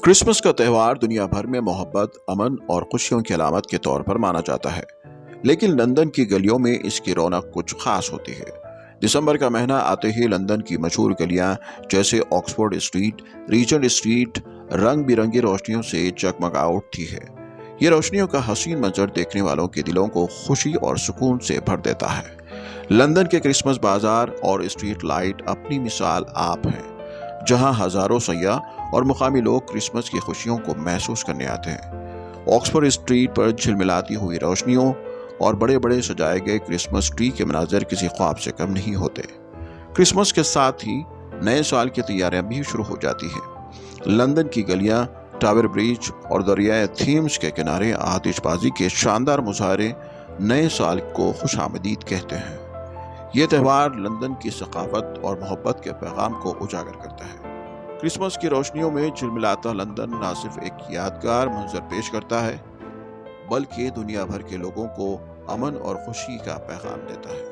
Christmas का त्यौहार दुनिया भर में मोहब्बत, अमन और खुशियों की अलामत के तौर पर माना जाता है, लेकिन लंदन की गलियों में इसकी रौनक कुछ खास होती है। दिसंबर का महीना आते ही लंदन की मशहूर गलियां जैसे ऑक्सफोर्ड स्ट्रीट, रीजेंट स्ट्रीट रंग बिरंगी रोशनियों से जगमगा उठती है। ये रोशनियों का हसीन मंजर देखने वालों के दिलों को खुशी और सुकून से भर देता है। लंदन के क्रिसमस बाजार और स्ट्रीट लाइट अपनी मिसाल आप हैं, जहां हजारों सयाह और मुकामी लोग क्रिसमस की खुशियों को महसूस करने आते हैं। ऑक्सफोर्ड स्ट्रीट पर झिलमिलाती हुई रोशनियों और बड़े बड़े सजाए गए क्रिसमस ट्री के मनाज़र किसी ख्वाब से कम नहीं होते। क्रिसमस के साथ ही नए साल की तैयारियां भी शुरू हो जाती हैं। लंदन की गलियां, टावर ब्रिज और दरियाए थीम्स के किनारे आतिशबाजी के शानदार मुजाहरे नए साल को खुशामदीद कहते हैं। ये त्यौहार लंदन की सकाफत और मोहब्बत के पैगाम को उजागर करता है। क्रिसमस की रोशनियों में झिलमिलाता लंदन न सिर्फ एक यादगार मंजर पेश करता है, बल्कि दुनिया भर के लोगों को अमन और खुशी का पैगाम देता है।